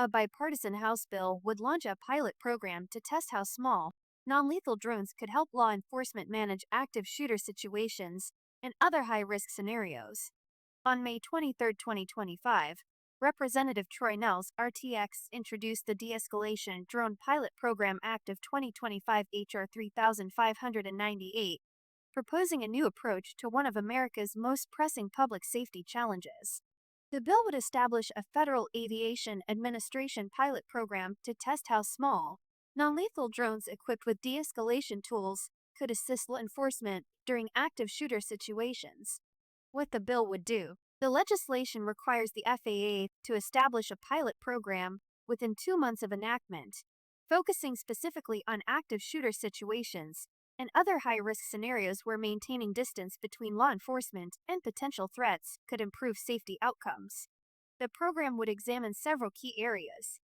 A bipartisan House bill would launch a pilot program to test how small, non-lethal drones could help law enforcement manage active shooter situations and other high-risk scenarios. On May 23, 2025, Representative Troy Nehls, RTX, introduced the De-escalation Drone Pilot Program Act of 2025 H.R. 3598, proposing a new approach to one of America's most pressing public safety challenges. The bill would establish a Federal Aviation Administration pilot program to test how small, non-lethal drones equipped with de-escalation tools could assist law enforcement during active shooter situations. What the bill would do: the legislation requires the FAA to establish a pilot program within 2 months of enactment, focusing specifically on active shooter situations and other high-risk scenarios where maintaining distance between law enforcement and potential threats could improve safety outcomes. The program would examine several key areas: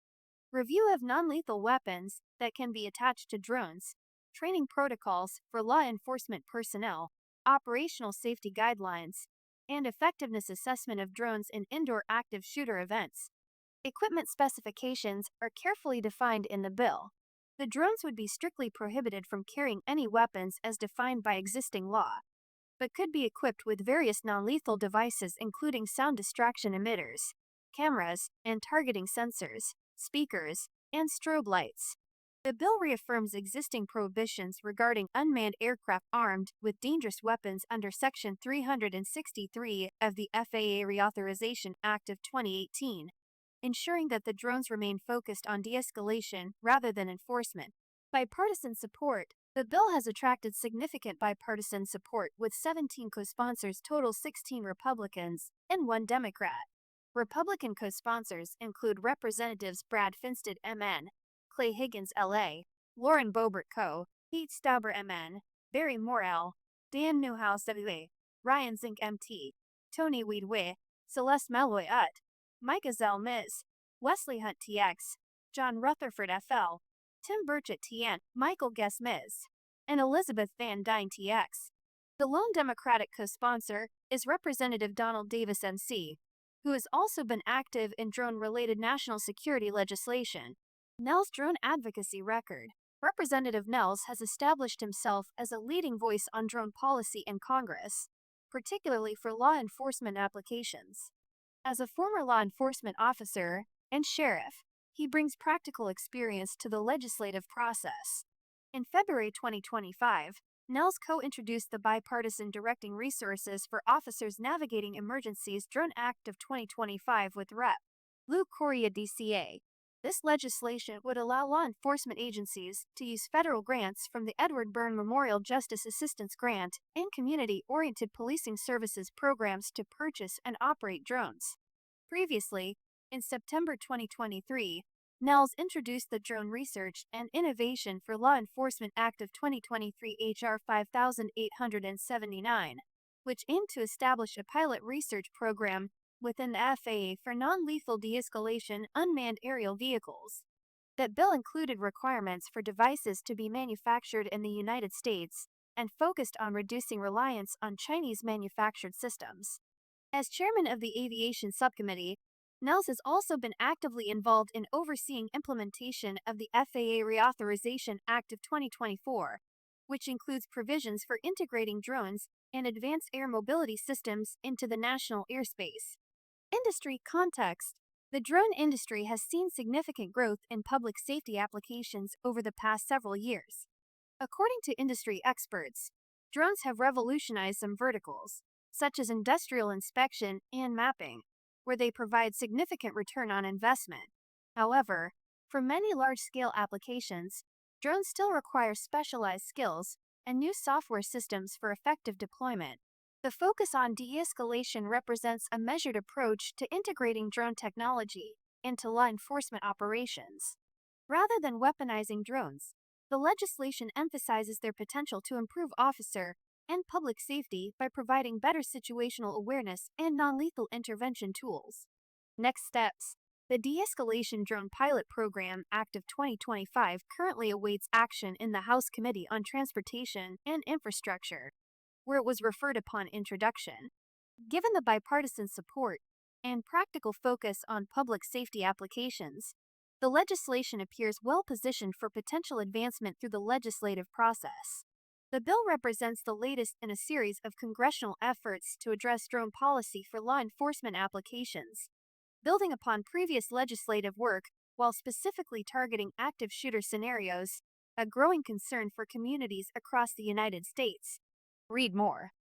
review of non-lethal weapons that can be attached to drones, training protocols for law enforcement personnel, operational safety guidelines, and effectiveness assessment of drones in indoor active shooter events. Equipment specifications are carefully defined in the bill. The drones would be strictly prohibited from carrying any weapons as defined by existing law, but could be equipped with various non-lethal devices including sound distraction emitters, cameras, and targeting sensors, speakers, and strobe lights. The bill reaffirms existing prohibitions regarding unmanned aircraft armed with dangerous weapons under Section 363 of the FAA Reauthorization Act of 2018, ensuring that the drones remain focused on de-escalation rather than enforcement. Bipartisan support: the bill has attracted significant bipartisan support, with 17 co-sponsors, total 16 Republicans, and 1 Democrat. Republican co-sponsors include Representatives Brad Finstad, MN, Clay Higgins, LA, Lauren Boebert, Co., Pete Stauber, MN, Barry Morrell, Dan Newhouse, WA, Ryan Zink, MT, Tony Weed, WA, Celeste Malloy, UT, Mike Azell, Ms., Wesley Hunt, TX, John Rutherford, FL, Tim Burchett, TN, Michael Guess, Ms., and Elizabeth Van Dyne, TX. The lone Democratic co-sponsor is Representative Donald Davis, MC, who has also been active in drone-related national security legislation. Nehls' drone advocacy record: Representative Nehls has established himself as a leading voice on drone policy in Congress, particularly for law enforcement applications. As a former law enforcement officer and sheriff, he brings practical experience to the legislative process. In February 2025, Nehls co-introduced the Bipartisan Directing Resources for Officers Navigating Emergencies Drone Act of 2025 with Rep. Lou Correa, DCA. This legislation would allow law enforcement agencies to use federal grants from the Edward Byrne Memorial Justice Assistance Grant and Community-Oriented Policing Services programs to purchase and operate drones. Previously, in September 2023, Nehls introduced the Drone Research and Innovation for Law Enforcement Act of 2023 H.R. 5879, which aimed to establish a pilot research program within the FAA for non-lethal de-escalation unmanned aerial vehicles. That bill included requirements for devices to be manufactured in the United States and focused on reducing reliance on Chinese-manufactured systems. As chairman of the Aviation Subcommittee, Nehls has also been actively involved in overseeing implementation of the FAA Reauthorization Act of 2024, which includes provisions for integrating drones and advanced air mobility systems into the national airspace. Industry context: the drone industry has seen significant growth in public safety applications over the past several years. According to industry experts, drones have revolutionized some verticals, such as industrial inspection and mapping, where they provide significant return on investment. However, for many large-scale applications, drones still require specialized skills and new software systems for effective deployment. The focus on de-escalation represents a measured approach to integrating drone technology into law enforcement operations. Rather than weaponizing drones, the legislation emphasizes their potential to improve officer and public safety by providing better situational awareness and non-lethal intervention tools. Next steps: the De-escalation Drone Pilot Program Act of 2025 currently awaits action in the House Committee on Transportation and Infrastructure, where it was referred upon introduction. Given the bipartisan support and practical focus on public safety applications, the legislation appears well positioned for potential advancement through the legislative process. The bill represents the latest in a series of congressional efforts to address drone policy for law enforcement applications, building upon previous legislative work while specifically targeting active shooter scenarios, a growing concern for communities across the United States. Read more.